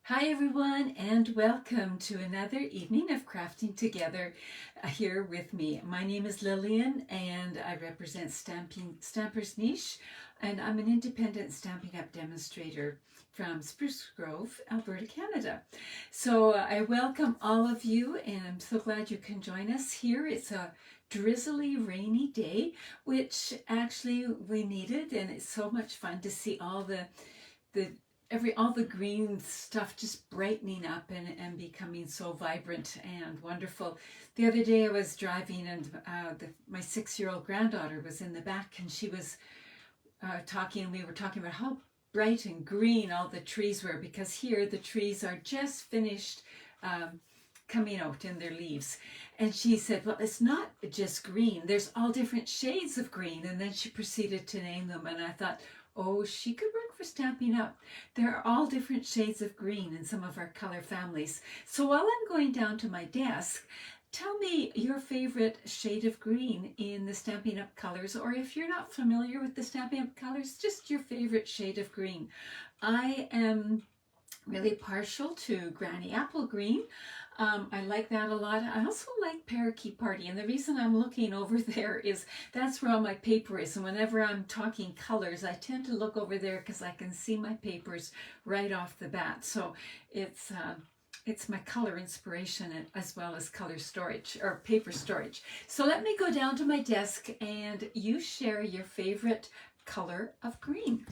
Hi everyone, and welcome to another evening of crafting together here with me. My name is Lillian and I represent Stampers Niche, and I'm an independent Stampin' Up! Demonstrator from Spruce Grove, Alberta, Canada. So I welcome all of you and I'm so glad you can join us here. It's a drizzly, rainy day, which actually we needed, and it's so much fun to see all the green stuff just brightening up and becoming so vibrant and wonderful. The other day I was driving and my 6-year-old granddaughter was in the back, and she was we were talking about how bright and green all the trees were, because here the trees are just finished coming out in their leaves. And she said, well, it's not just green, there's all different shades of green. And then she proceeded to name them, and I thought, oh, she could work for Stampin' Up! There are all different shades of green in some of our color families. So while I'm going down to my desk, tell me your favorite shade of green in the Stampin' Up! Colors, or if you're not familiar with the Stampin' Up! Colors, just your favorite shade of green. I am really partial to Granny Apple Green. I like that a lot. I also like Parakeet Party, and the reason I'm looking over there is that's where all my paper is, and whenever I'm talking colors I tend to look over there because I can see my papers right off the bat. So it's my color inspiration as well as color storage or paper storage. So let me go down to my desk and you share your favorite color of green.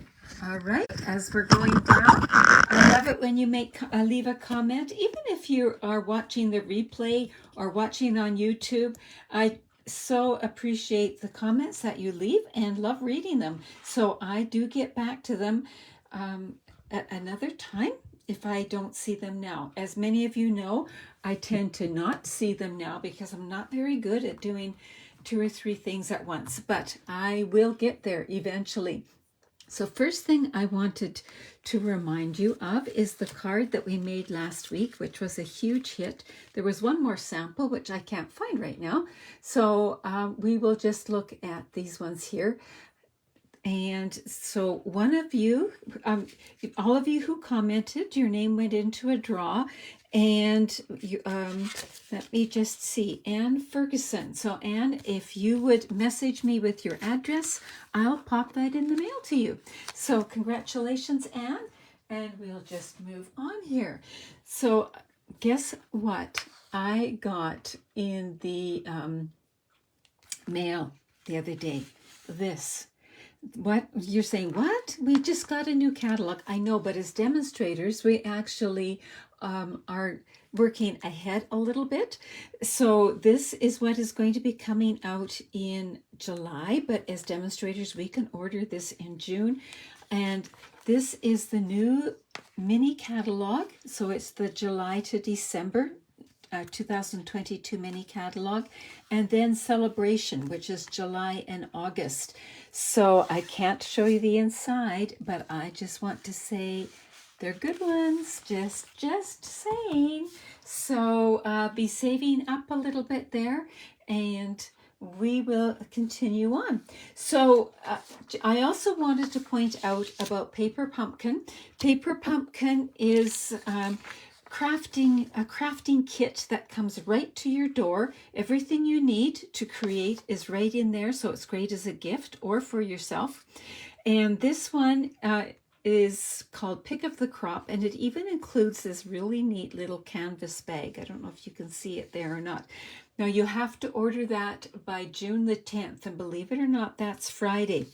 All right, as we're going down, I love it when you leave a comment, even if you are watching the replay or watching on YouTube. I so appreciate the comments that you leave and love reading them. So I do get back to them at another time if I don't see them now. As many of you know, I tend to not see them now because I'm not very good at doing 2 or 3 things at once, but I will get there eventually. So first thing I wanted to remind you of is the card that we made last week, which was a huge hit. There was one more sample, which I can't find right now. So we will just look at these ones here. And so one of you, all of you who commented, your name went into a draw. And you, let me just see, Anne Ferguson. So Anne, if you would message me with your address, I'll pop that in the mail to you. So congratulations, Anne. And we'll just move on here. So guess what I got in the mail the other day? This. What you're saying? What? We just got a new catalog. I know, but as demonstrators, we actually are working ahead a little bit. So this is what is going to be coming out in July, but as demonstrators, we can order this in June. And this is the new mini catalog. So it's the July to December 2022 mini catalog, and then Celebration, which is July and August. So I can't show you the inside, but I just want to say they're good ones, just saying. So be saving up a little bit there, and we will continue on. So I also wanted to point out about Paper Pumpkin. Paper Pumpkin is a crafting kit that comes right to your door. Everything you need to create is right in there, so it's great as a gift or for yourself. And this one is called Pick of the Crop, and it even includes this really neat little canvas bag. I don't know if you can see it there or not. Now you have to order that by June the 10th, and believe it or not, that's Friday.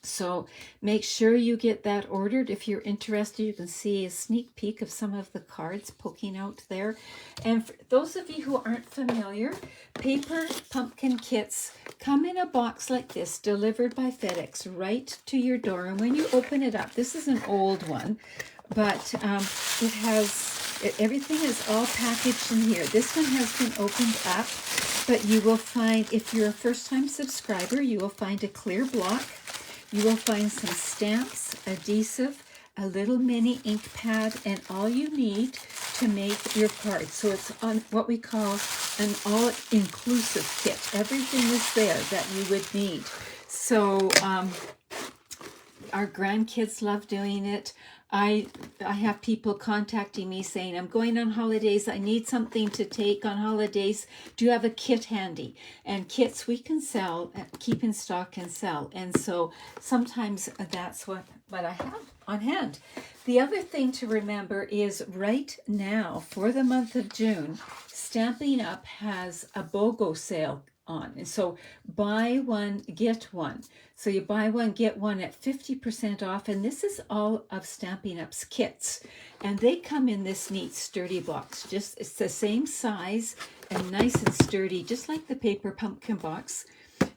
So make sure you get that ordered. If you're interested, you can see a sneak peek of some of the cards poking out there. And for those of you who aren't familiar, Paper Pumpkin kits come in a box like this, delivered by FedEx right to your door. And when you open it up, this is an old one, but it has, everything is all packaged in here. This one has been opened up, but you will find, if you're a first-time subscriber, you will find a clear block. You will find some stamps, adhesive, a little mini ink pad, and all you need to make your card. So it's on what we call an all-inclusive kit. Everything is there that you would need. So our grandkids love doing it. I have people contacting me saying, I'm going on holidays. I need something to take on holidays. Do you have a kit handy? And kits we can sell, keep in stock and sell. And so sometimes that's what I have on hand. The other thing to remember is right now for the month of June, Stampin' Up! Has a BOGO sale on. And so buy one, get one. So you buy one, get one at 50% off. And this is all of Stampin' Up's kits. And they come in this neat sturdy box. Just it's the same size and nice and sturdy, just like the paper pumpkin box.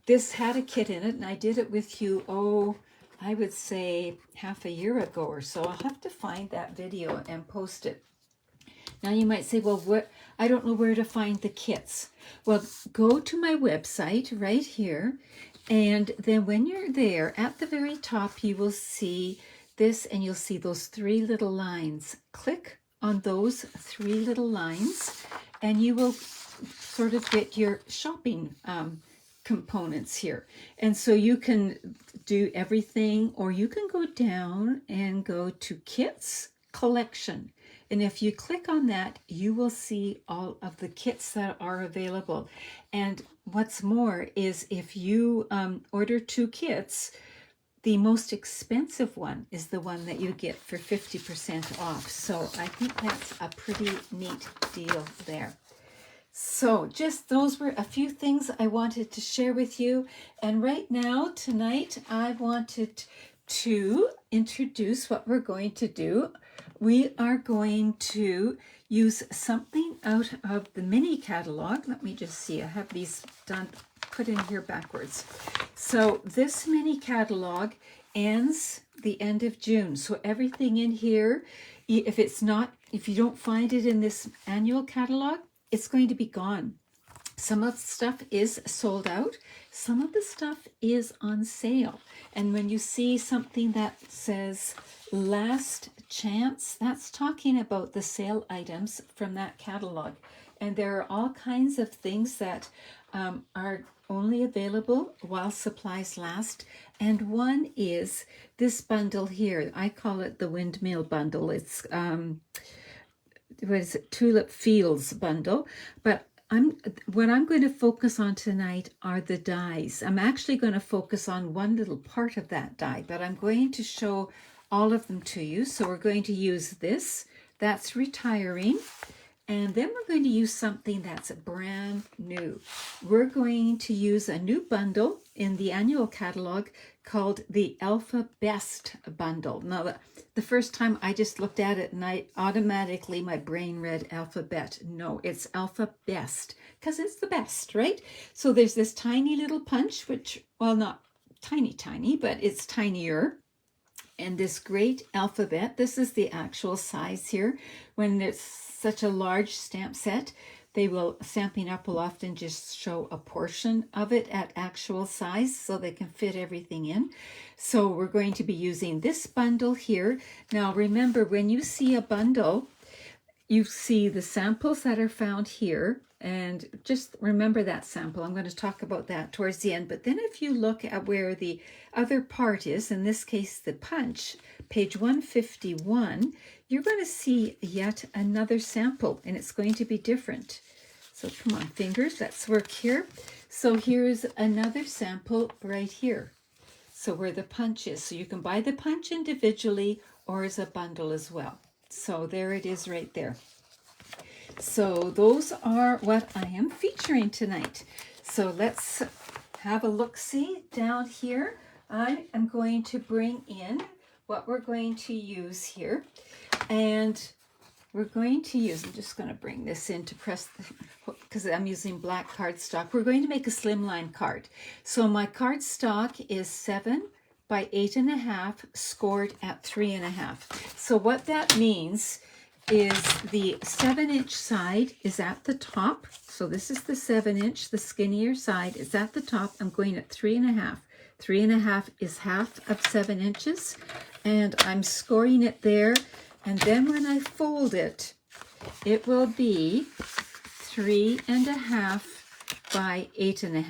This had a kit in it, and I did it with you, I would say half a year ago or so. I'll have to find that video and post it. Now you might say, well, I don't know where to find the kits. Well, go to my website right here. And then when you're there, at the very top, you will see this, and you'll see those 3 little lines. Click on those 3 little lines, and you will sort of get your shopping components here. And so you can do everything, or you can go down and go to Kits Collection. And if you click on that, you will see all of the kits that are available. And what's more is if you order 2 kits, the most expensive one is the one that you get for 50% off. So I think that's a pretty neat deal there. So just those were a few things I wanted to share with you. And right now, tonight, I wanted to introduce what we're going to do. We are going to use something out of the mini catalog. Let me just see. I have these put in here backwards. So this mini catalog ends the end of June. So everything in here, if you don't find it in this annual catalog, it's going to be gone. Some of the stuff is sold out. Some of the stuff is on sale. And when you see something that says last chance, that's talking about the sale items from that catalog. And there are all kinds of things that are only available while supplies last. And one is this bundle here. I call it the Windmill Bundle. It's Tulip Fields Bundle. But what I'm going to focus on tonight are the dies. I'm actually going to focus on one little part of that die, but I'm going to show all of them to you. So we're going to use this. That's retiring. And then we're going to use something that's brand new. We're going to use a new bundle in the annual catalog called the Alphabest Bundle. Now, the first time I just looked at it and my brain read alphabet. No, it's Alphabest because it's the best, right? So there's this tiny little punch, which, well, not tiny, but it's tinier. And this great alphabet, this is the actual size here. When it's such a large stamp set, Stampin' Up! Will often just show a portion of it at actual size so they can fit everything in. So we're going to be using this bundle here. Now remember, when you see a bundle, you see the samples that are found here. And just remember that sample. I'm going to talk about that towards the end. But then if you look at where the other part is, in this case, the punch, page 151, you're going to see yet another sample, and it's going to be different. So come on, fingers, let's work here. So here's another sample right here. So where the punch is. So you can buy the punch individually or as a bundle as well. So there it is right there. So those are what I am featuring tonight. So let's have a look-see down here. I am going to bring in what we're going to use here. And we're going to use, I'm just going to bring this in to press, because I'm using black cardstock. We're going to make a slimline card. So my cardstock is 7 by 8.5, scored at 3.5. So what that means is the 7-inch side is at the top. So this is the 7-inch, the skinnier side is at the top. I'm going at 3.5. 3.5 is half of 7 inches, and I'm scoring it there. And then when I fold it, it will be 3.5 by 8.5.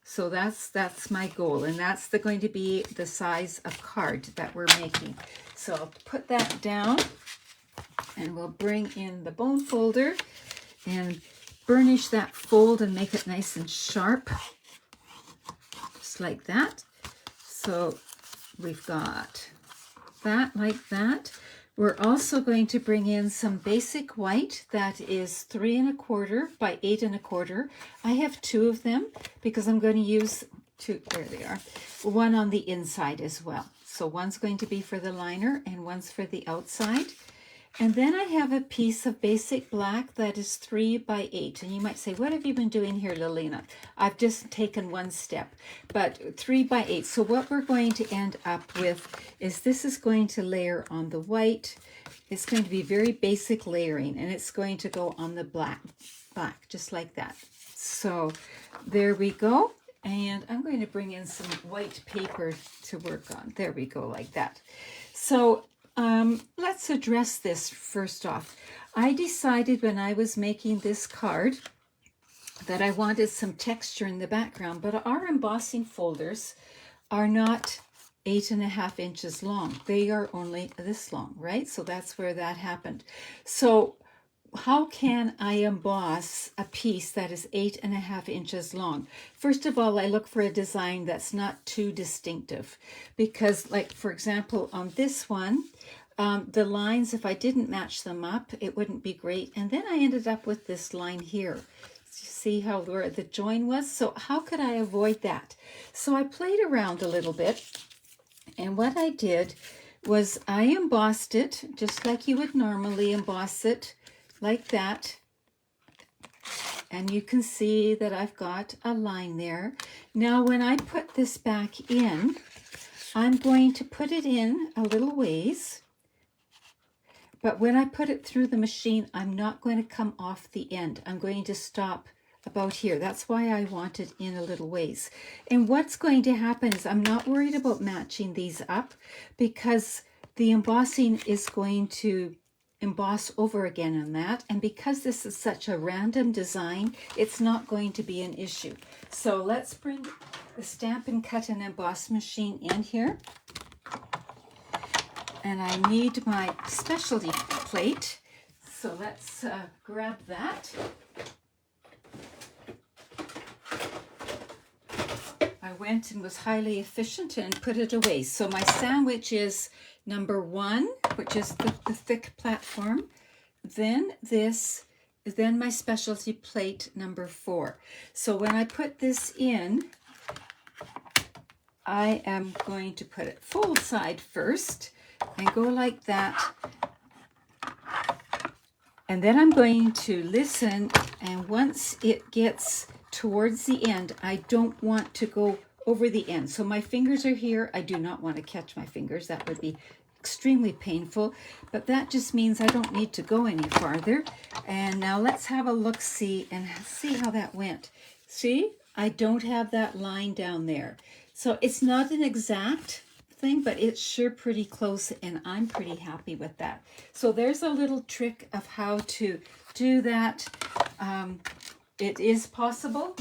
So that's my goal, and that's going to be the size of card that we're making. So I'll put that down, and we'll bring in the bone folder and burnish that fold and make it nice and sharp, just like that. So we've got that like that. We're also going to bring in some basic white that is 3 1/4 by 8 1/4. I have 2 of them because I'm going to use 2, there they are, one on the inside as well. So one's going to be for the liner and one's for the outside. And then I have a piece of basic black that is 3 by 8. And you might say, what have you been doing here, Lilina? I've just taken one step, but 3 by 8. So what we're going to end up with is this is going to layer on the white. It's going to be very basic layering, and it's going to go on the black, just like that. So there we go. And I'm going to bring in some white paper to work on. There we go, like that. So let's address this first off. I decided when I was making this card that I wanted some texture in the background, but our embossing folders are not 8 1/2 inches long. They are only this long, right? So that's where that happened. So how can I emboss a piece that is 8 1/2 inches long? First of all, I look for a design that's not too distinctive, because like, for example, on this one, the lines, if I didn't match them up, it wouldn't be great. And then I ended up with this line here. See how where the join was? So how could I avoid that? So I played around a little bit, and what I did was I embossed it just like you would normally emboss it, like that. And you can see that I've got a line there. Now when I put this back in, I'm going to put it in a little ways. But when I put it through the machine, I'm not going to come off the end. I'm going to stop about here. That's why I want it in a little ways. And what's going to happen is I'm not worried about matching these up, because the embossing is going to emboss over again on that. And because this is such a random design, it's not going to be an issue. So let's bring the Stamp and Cut and Emboss machine in here. And I need my specialty plate. So let's grab that. I went and was highly efficient and put it away. So my sandwich is number 1, which is the thick platform. Then then my specialty plate number 4. So when I put this in, I am going to put it fold side first and go like that. And then I'm going to listen, and once it gets towards the end, I don't want to go over the end. So my fingers are here. I do not want to catch my fingers. That would be extremely painful, but that just means I don't need to go any farther. And now let's have a look-see and see how that went. See, I don't have that line down there. So it's not an exact thing, but it's sure pretty close, and I'm pretty happy with that. So there's a little trick of how to do that. It is possible,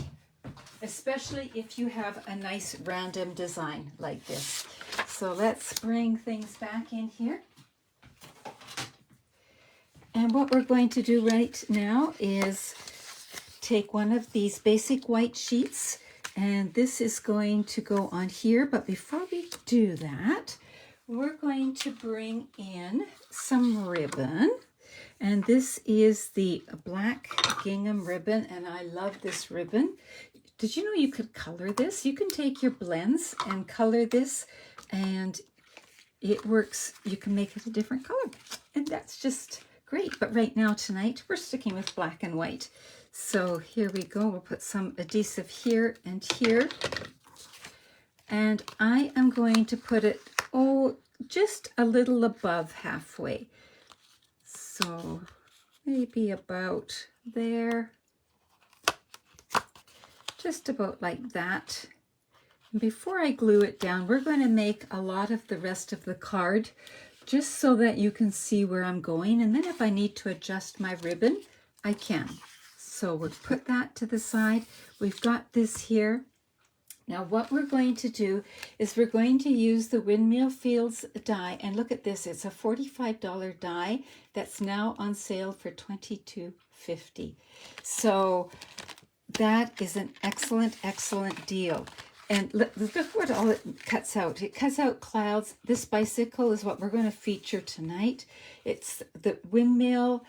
especially if you have a nice random design like this. So let's bring things back in here. And what we're going to do right now is take one of these basic white sheets, and this is going to go on here. But before we do that, we're going to bring in some ribbon. And this is the black gingham ribbon, and I love this ribbon. Did you know you could color this? You can take your blends and color this, and it works. You can make it a different color, and that's just great. But right now, tonight, we're sticking with black and white. So here we go. We'll put some adhesive here and here. And I am going to put it, just a little above halfway. So maybe about there. Just about like that. And before I glue it down, we're going to make a lot of the rest of the card, just so that you can see where I'm going. And then if I need to adjust my ribbon, I can. So we'll put that to the side. We've got this here. Now what we're going to do is we're going to use the Windmill Fields die, and look at this, it's a $45 die that's now on sale for $22.50. So that is an excellent, excellent deal. And look what all it cuts out. It cuts out clouds. This bicycle is what we're going to feature tonight. It's the windmill,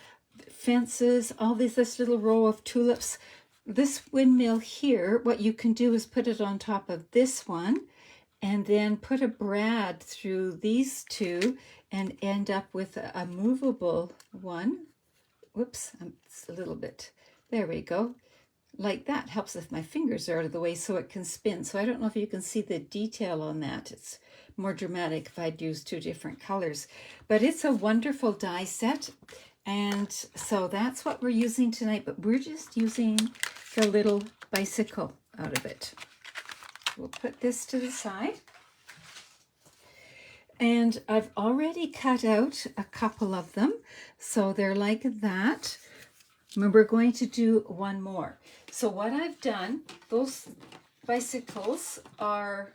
fences, all this little row of tulips. This windmill here, what you can do is put it on top of this one and then put a brad through these two and end up with a movable one. Whoops, it's a little bit, there we go. Like that. Helps if my fingers are out of the way so it can spin. So I don't know if you can see the detail on that. It's more dramatic if I'd use two different colors. But it's a wonderful die set. And so that's what we're using tonight, but we're just using the little bicycle out of it. We'll put this to the side. And I've already cut out a couple of them, so they're like that. And we're going to do one more. So what I've done, those bicycles are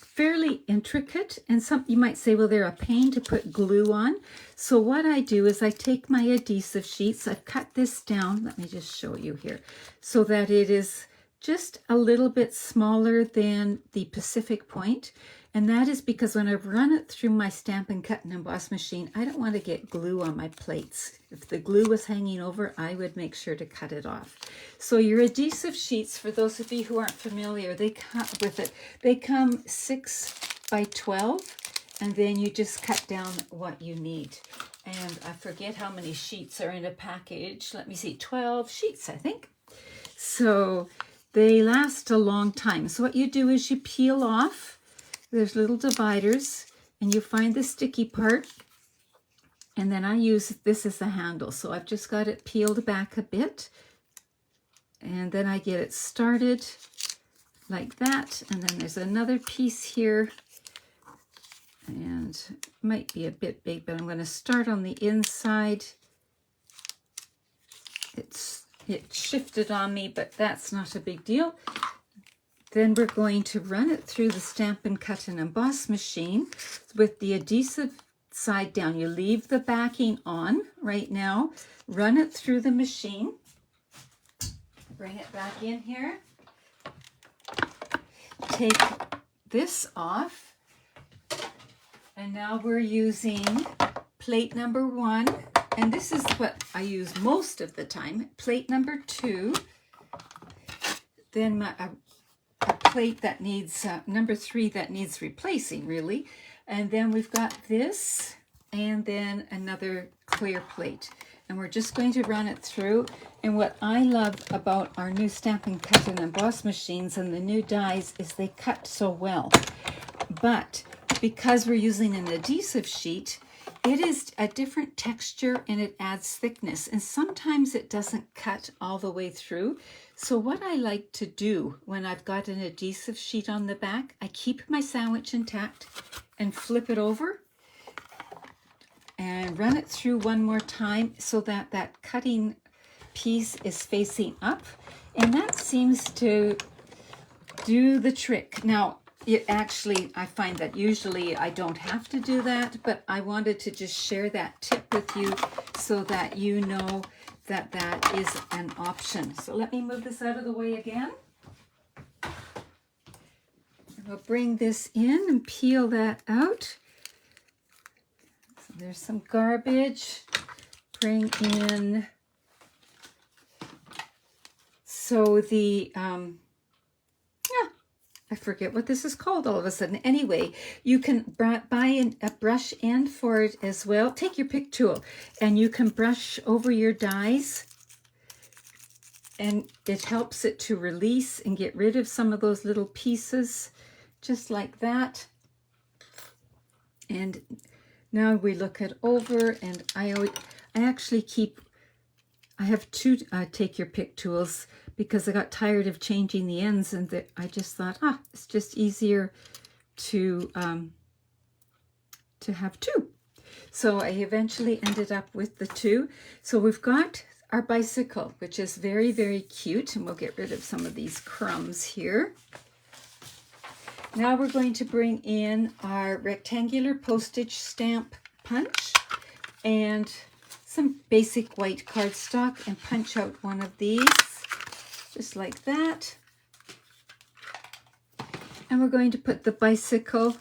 fairly intricate, and some you might say, well, they're a pain to put glue on. So what I do is I take my adhesive sheets, I've cut this down, let me just show you here, so that it is just a little bit smaller than the Pacific Point. And that is because when I run it through my Stamp and Cut and Emboss machine, I don't want to get glue on my plates. If the glue was hanging over, I would make sure to cut it off. So your adhesive sheets, for those of you who aren't familiar, they come with it. They come 6 by 12, and then you just cut down what you need. And I forget how many sheets are in a package. Let me see, 12 sheets, I think. So they last a long time. So what you do is you peel off. There's little dividers, and you find the sticky part, and then I use this as a handle. So I've just got it peeled back a bit, and then I get it started like that. And then there's another piece here, and it might be a bit big, but I'm going to start on the inside. It shifted on me, but that's not a big deal. Then we're going to run it through the Stamp and Cut and Emboss machine with the adhesive side down. You leave the backing on right now, run it through the machine, bring it back in here, take this off, and now we're using plate number 1, and this is what I use most of the time, plate number 2, then a plate that needs, number 3 that needs replacing really, and then we've got this, and then another clear plate. And we're just going to run it through. And what I love about our new Stamp and Cut and Emboss machines and the new dies is they cut so well. But because we're using an adhesive sheet, it is a different texture and it adds thickness. And sometimes it doesn't cut all the way through. So what I like to do when I've got an adhesive sheet on the back, I keep my sandwich intact and flip it over and run it through one more time so that that cutting piece is facing up, and that seems to do the trick. Now it actually, I find that usually I don't have to do that, but I wanted to just share that tip with you so that you know that that is an option. So let me move this out of the way again. We'll bring this in and peel that out. There's some garbage. Bring in, so the, I forget what this is called all of a sudden. Anyway, you can buy a brush end for it as well. Take your pick tool and you can brush over your dies, and it helps it to release and get rid of some of those little pieces, just like that. And now we look it over, and I actually keep, I have two take your pick tools because I got tired of changing the ends, and I just thought, it's just easier to have two. So I eventually ended up with the two. So we've got our bicycle, which is very, very cute. And we'll get rid of some of these crumbs here. Now we're going to bring in our rectangular postage stamp punch and some basic white cardstock and punch out one of these, just like that. And we're going to put the bicycle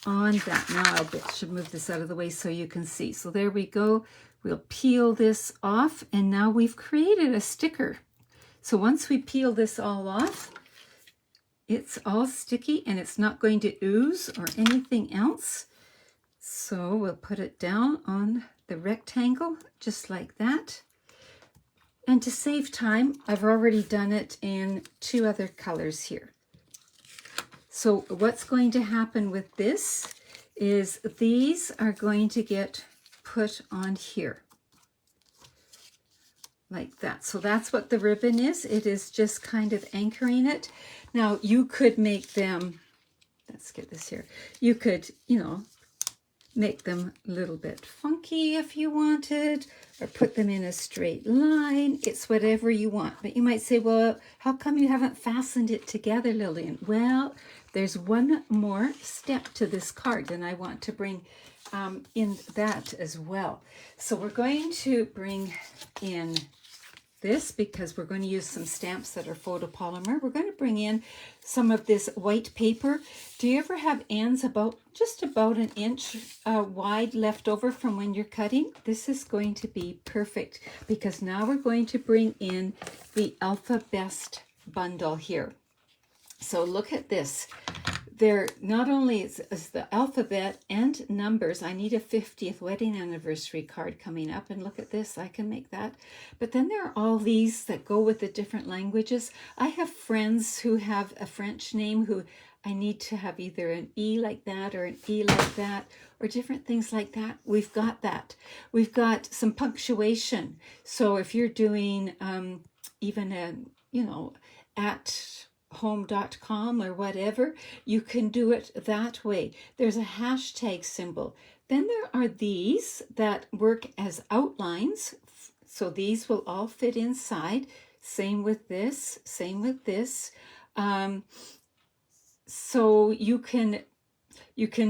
on that. Now I should move this out of the way so you can see. So there we go. We'll peel this off, and now we've created a sticker. So once we peel this all off, it's all sticky and it's not going to ooze or anything else. So we'll put it down on the rectangle just like that. And to save time, I've already done it in 2 other colors here. So what's going to happen with this is these are going to get put on here like that. So that's what the ribbon is. It is just kind of anchoring it. Now you could make them, let's get this here. You could, make them a little bit funky if you wanted, or put them in a straight line. It's whatever you want. But you might say, well, how come you haven't fastened it together, Lillian? Well, there's one more step to this card, and I want to bring in that as well. So we're going to bring in this because we're going to use some stamps that are photopolymer. We're going to bring in some of this white paper. Do you ever have ends just about an inch wide left over from when you're cutting? This is going to be perfect because now we're going to bring in the Alphabest Bundle here. So look at this. There not only is the alphabet and numbers. I need a 50th wedding anniversary card coming up, and look at this, I can make that. But then there are all these that go with the different languages. I have friends who have a French name who I need to have either an E like that or an E like that or different things like that. We've got that. We've got some punctuation. So if you're doing even at home.com or whatever, you can do it that way. There's a hashtag symbol. Then there are these that work as outlines. So these will all fit inside. Same with this, same with this. So you can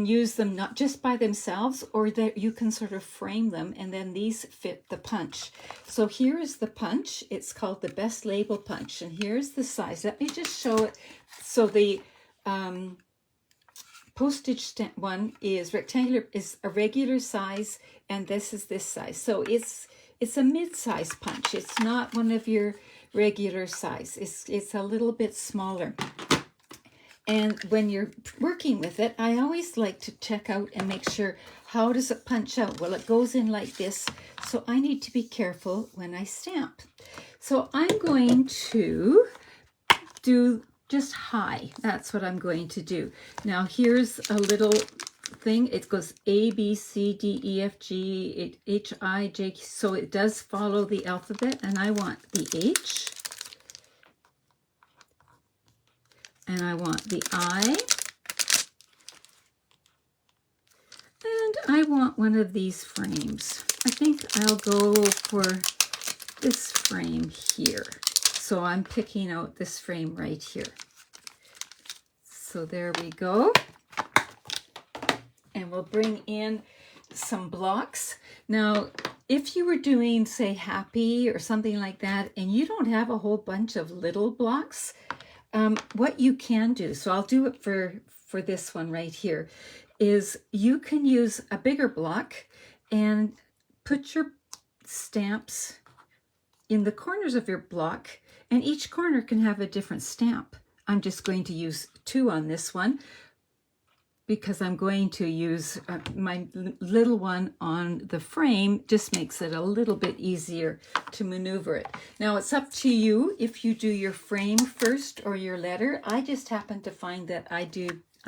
use them not just by themselves, or that you can sort of frame them, and then these fit the punch. So here is the punch. It's called the Best Label Punch, and here's the size. Let me just show it. So the postage stamp one is rectangular, is a regular size, and this is this size. So it's a mid-size punch. It's not one of your regular size. It's a little bit smaller. And when you're working with it, I always like to check out and make sure, how does it punch out? Well, it goes in like this, so I need to be careful when I stamp. So I'm going to do just high. That's what I'm going to do. Now here's a little thing. It goes A, B, C, D, E, F, G, H, I, J. So it does follow the alphabet, and I want the H. And I want the I, and I want one of these frames. I think I'll go for this frame here. So I'm picking out this frame right here. So there we go. And we'll bring in some blocks. Now, if you were doing, say, happy or something like that, and you don't have a whole bunch of little blocks, what you can do, so I'll do it for this one right here, is you can use a bigger block and put your stamps in the corners of your block, and each corner can have a different stamp. I'm just going to use 2 on this one because I'm going to use my little one on the frame. Just makes it a little bit easier to maneuver it. Now it's up to you if you do your frame first or your letter. I just happen to find that I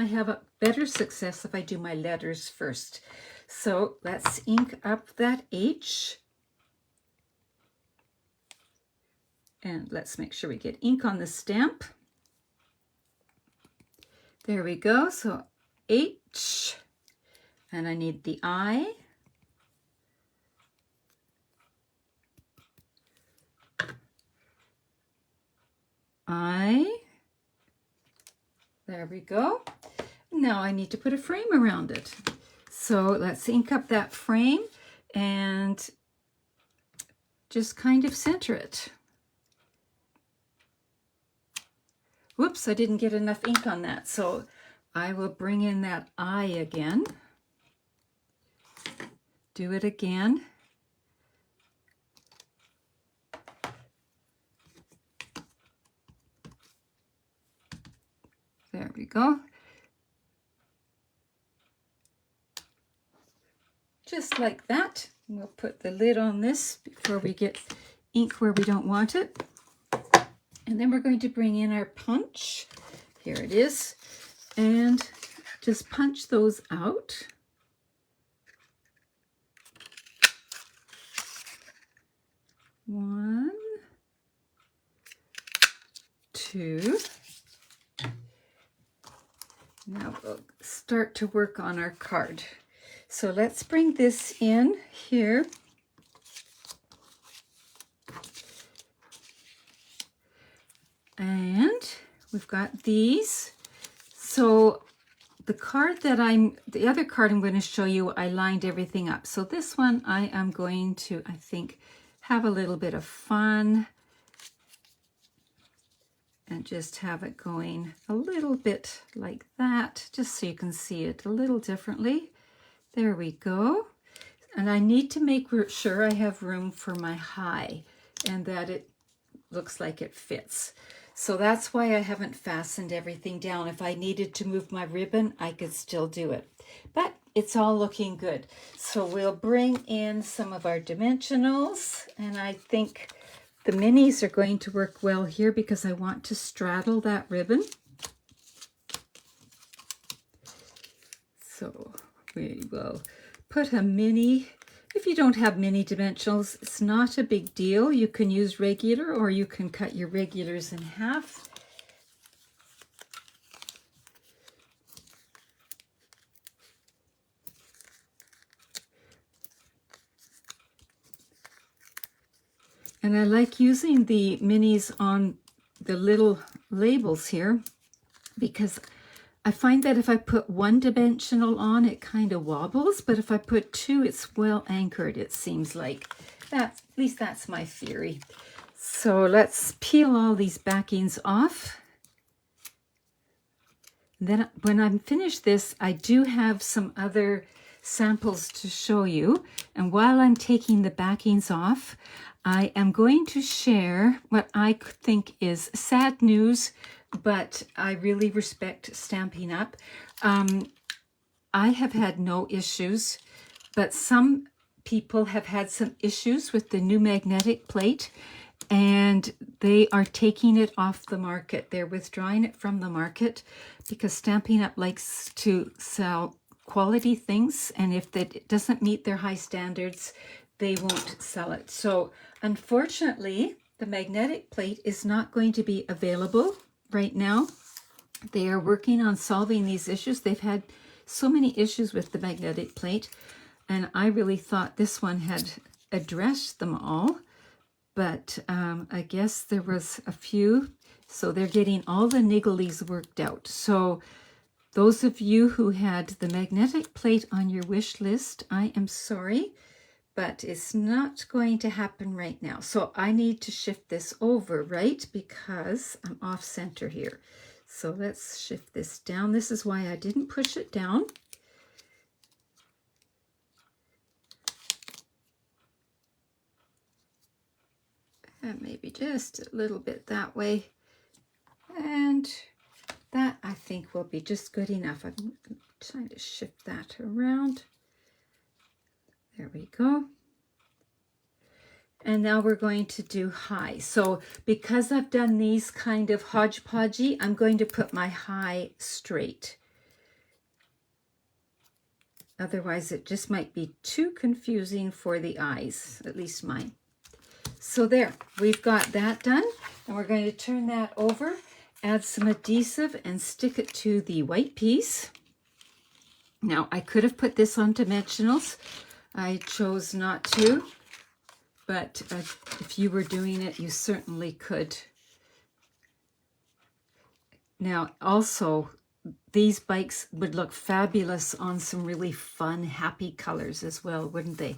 have a better success if I do my letters first. So let's ink up that H. And let's make sure we get ink on the stamp. There we go. So H, and I need the I, eye. There we go. Now I need to put a frame around it. So let's ink up that frame and just kind of center it. Whoops, I didn't get enough ink on that. So I will bring in that eye again. Do it again. There we go. Just like that. We'll put the lid on this before we get ink where we don't want it. And then we're going to bring in our punch. Here it is. And just punch those out. One, two. Now we'll start to work on our card. So let's bring this in here. And we've got these. So the other card I'm going to show you, I lined everything up. So this one I am going to, I think, have a little bit of fun and just have it going a little bit like that, just so you can see it a little differently. There we go. And I need to make sure I have room for my high and that it looks like it fits. So that's why I haven't fastened everything down. If I needed to move my ribbon, I could still do it. But it's all looking good. So we'll bring in some of our dimensionals, and I think the minis are going to work well here because I want to straddle that ribbon. So we will put a mini. If you don't have mini dimensionals, it's not a big deal. You can use regular, or you can cut your regulars in half. And I like using the minis on the little labels here because I find that if I put one dimensional on, it kind of wobbles, but if I put two, it's well anchored, it seems like. At least that's my theory. So let's peel all these backings off. And then when I'm finished this, I do have some other samples to show you. And while I'm taking the backings off, I am going to share what I think is sad news, but I really respect Stampin' Up. I have had no issues, but some people have had some issues with the new magnetic plate, and they are taking it off the market. They're withdrawing it from the market because Stampin' Up likes to sell quality things, and if it doesn't meet their high standards, they won't sell it. So unfortunately, the magnetic plate is not going to be available right now. They are working on solving these issues. They've had so many issues with the magnetic plate, and I really thought this one had addressed them all, but I guess there was a few, so they're getting all the nigglies worked out. So those of you who had the magnetic plate on your wish list, I am sorry, but it's not going to happen right now. So I need to shift this over, right? Because I'm off center here. So let's shift this down. This is why I didn't push it down. And maybe just a little bit that way. And that I think will be just good enough. I'm trying to shift that around. There we go. And now we're going to do high. So because I've done these kind of hodgepodgey, I'm going to put my high straight. Otherwise it just might be too confusing for the eyes, at least mine. So there, we've got that done. And we're going to turn that over, add some adhesive and stick it to the white piece. Now I could have put this on dimensionals. I chose not to. But if you were doing it, you certainly could. Now, also, these bikes would look fabulous on some really fun, happy colors as well, wouldn't they?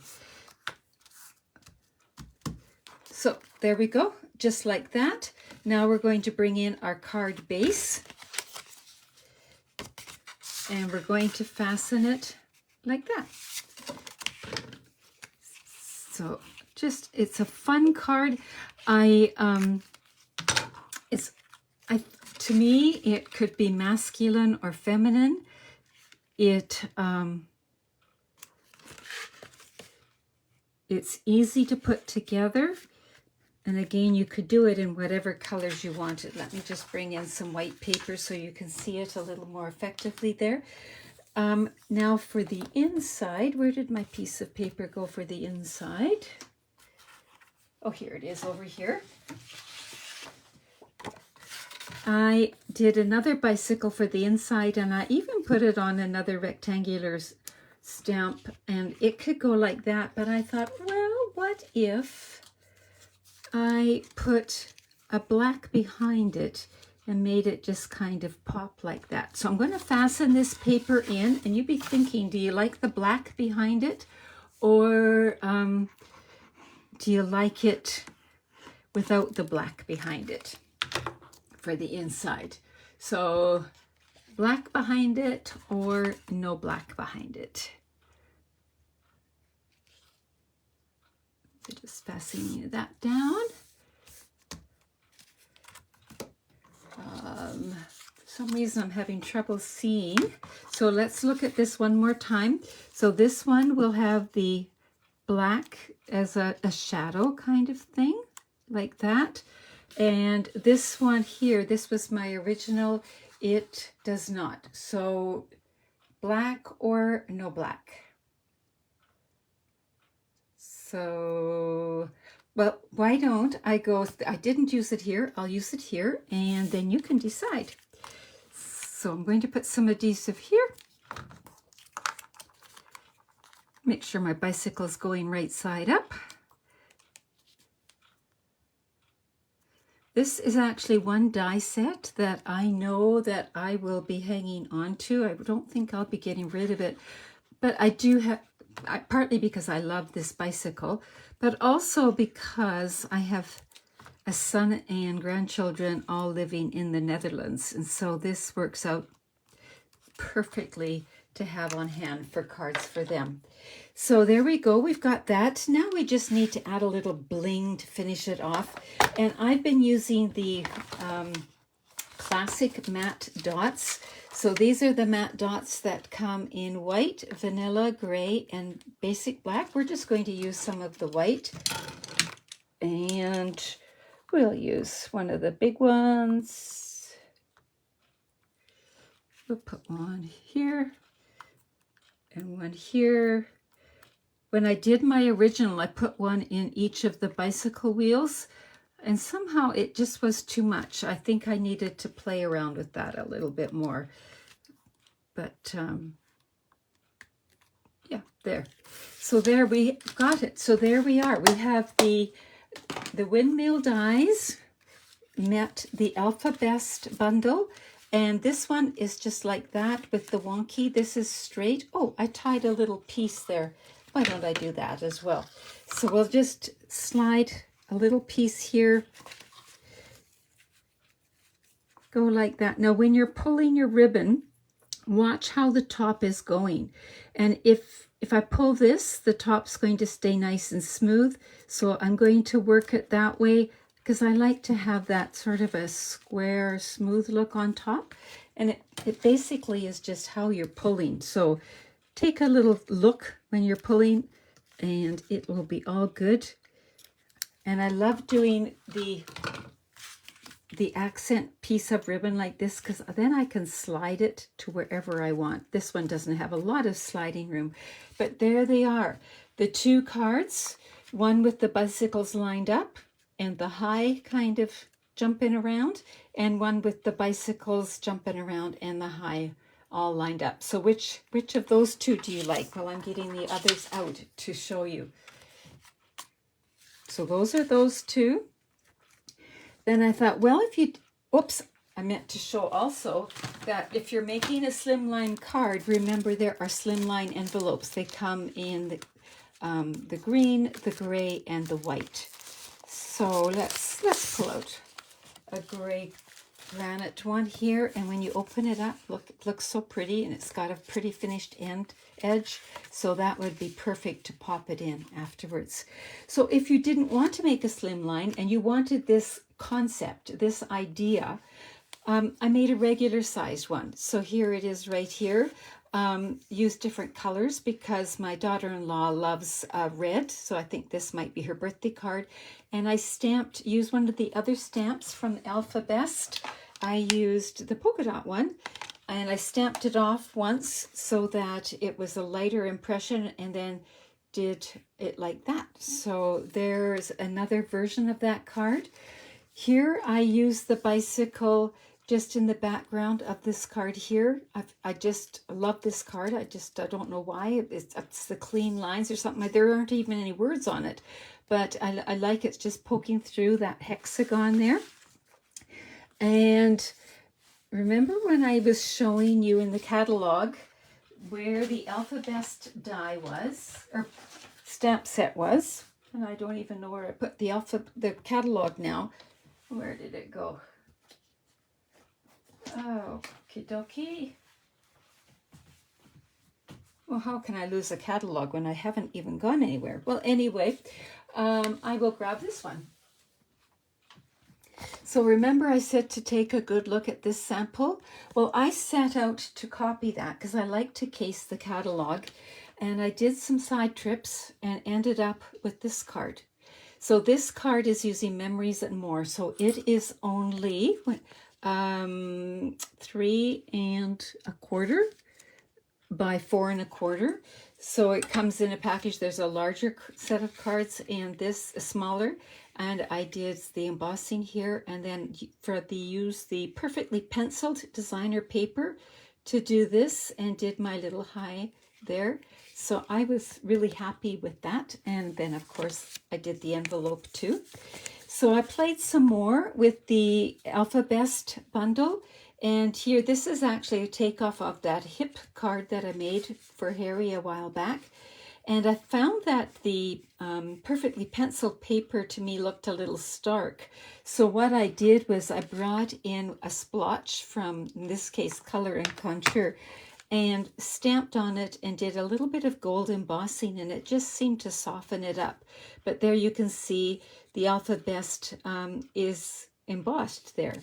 So there we go, just like that. Now we're going to bring in our card base. And we're going to fasten it like that. So just, it's a fun card. To me, it could be masculine or feminine. It's easy to put together. And again, you could do it in whatever colors you wanted. Let me just bring in some white paper so you can see it a little more effectively there. Now for the inside, where did my piece of paper go for the inside? Oh, here it is over here. I did another bicycle for the inside, and I even put it on another rectangular stamp, and it could go like that. But I thought, well, what if I put a black behind it and made it just kind of pop like that? So I'm going to fasten this paper in, and you'd be thinking, do you like the black behind it, or do you like it without the black behind it for the inside? So black behind it or no black behind it. So just fastening that down. For some reason I'm having trouble seeing. So let's look at this one more time. So this one will have the black as a shadow kind of thing, like that. And this one here, this was my original, it does not. So black or no black. So, well, why don't I go, I didn't use it here, I'll use it here, and then you can decide. So I'm going to put some adhesive here. Make sure my bicycle is going right side up. This is actually one die set that I know that I will be hanging on to. I don't think I'll be getting rid of it, but I do have, partly because I love this bicycle, but also because I have a son and grandchildren all living in the Netherlands. And so this works out perfectly to have on hand for cards for them. So there we go, we've got that. Now we just need to add a little bling to finish it off. And I've been using the classic matte dots. So these are the matte dots that come in white, vanilla, gray, and basic black. We're just going to use some of the white. And we'll use one of the big ones. We'll put one here and one here. When I did my original, I put one in each of the bicycle wheels, and somehow it just was too much. I think I needed to play around with that a little bit more. But yeah, there. So there we got it. So there we are. We have the Windmill Dies met the Alphabest Bundle. And this one is just like that with the wonky. This is straight. Oh, I tied a little piece there. Why don't I do that as well? So we'll just slide a little piece here. Go like that. Now, when you're pulling your ribbon, watch how the top is going. And if I pull this, the top's going to stay nice and smooth. So I'm going to work it that way, because I like to have that sort of a square, smooth look on top. And it basically is just how you're pulling. So take a little look when you're pulling, and it will be all good. And I love doing the accent piece of ribbon like this, because then I can slide it to wherever I want. This one doesn't have a lot of sliding room, but there they are. The two cards, one with the bicycles lined up and the high kind of jumping around, and one with the bicycles jumping around and the high all lined up. So which of those two do you like? Well, I'm getting the others out to show you. So those are those two. Then I thought, well, if you, oops, I meant to show also that if you're making a slimline card, remember there are slimline envelopes. They come in the green, the gray, and the white. So let's pull out a gray granite one here, and when you open it up, look, it looks so pretty, and it's got a pretty finished edge, so that would be perfect to pop it in afterwards. So if you didn't want to make a slimline and you wanted this concept, this idea, I made a regular sized one. So here it is right here. Use different colors because my daughter-in-law loves red, so I think this might be her birthday card. And I used one of the other stamps from Alphabest. I used the polka dot one, and I stamped it off once so that it was a lighter impression, and then did it like that. So there's another version of that card. Here I use the bicycle just in the background of this card here. I just love this card. I don't know why. It's the clean lines or something. There aren't even any words on it, but I like it just poking through that hexagon there. And remember when I was showing you in the catalog where the Alphabest die was, or stamp set was, and I don't even know where I put the catalog now. Where did it go? Oh, okie dokie. Well, how can I lose a catalog when I haven't even gone anywhere? Well, anyway, I will grab this one. So remember I said to take a good look at this sample? Well, I set out to copy that because I like to case the catalog, and I did some side trips and ended up with this card. So this card is using Memories and More. So it is only 3 1/4 by 4 1/4. So it comes in a package. There's a larger set of cards and this is smaller. And I did the embossing here, and then use the perfectly penciled designer paper to do this, and did my little high there. So I was really happy with that. And then of course I did the envelope too. So I played some more with the Alphabest Bundle. And here, this is actually a takeoff of that hip card that I made for Harry a while back. And I found that the perfectly penciled paper to me looked a little stark. So what I did was I brought in a splotch from, in this case, Color and Contour, and stamped on it and did a little bit of gold embossing, and it just seemed to soften it up. But there you can see the Alphabest is embossed there.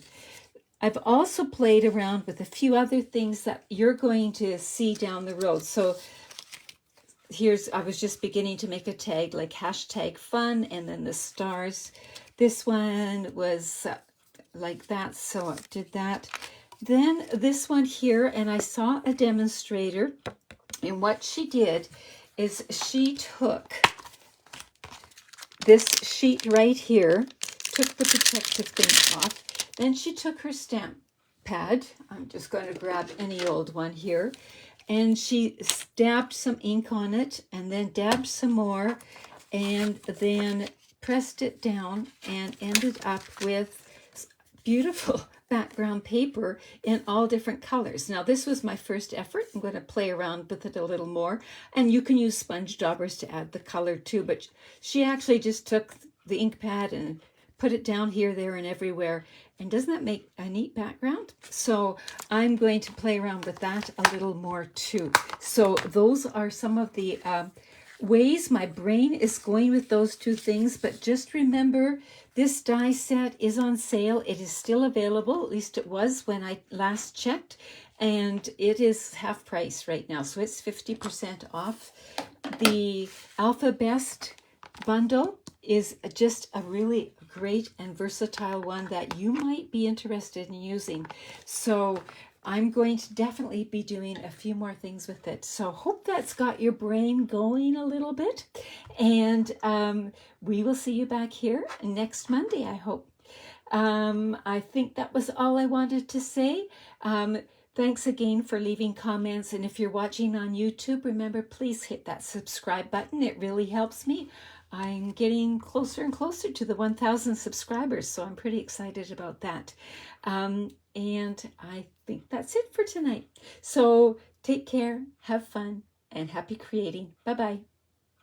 I've also played around with a few other things that you're going to see down the road. So I was just beginning to make a tag like #fun, and then the stars. This one was like that, so I did that. Then this one here, and I saw a demonstrator, and what she did is she took this sheet right here, took the protective thing off, then she took her stamp pad, I'm just going to grab any old one here, and she dabbed some ink on it, and then dabbed some more, and then pressed it down, and ended up with beautiful background paper in all different colors. Now this was my first effort. I'm going to play around with it a little more, and you can use sponge daubers to add the color too, but she actually just took the ink pad and put it down here, there, and everywhere. And doesn't that make a neat background? So I'm going to play around with that a little more too. So those are some of the ways my brain is going with those two things. But just remember, this die set is on sale. It is still available, at least it was when I last checked, and it is half price right now. So it's 50% off. The Alphabest Bundle is just a really great and versatile one that you might be interested in using. So I'm going to definitely be doing a few more things with it. So hope that's got your brain going a little bit. And we will see you back here next Monday, I hope. I think that was all I wanted to say. Thanks again for leaving comments. And if you're watching on YouTube, remember, please hit that subscribe button. It really helps me. I'm getting closer and closer to the 1,000 subscribers, so I'm pretty excited about that. And I think that's it for tonight. So take care, have fun, and happy creating. Bye-bye.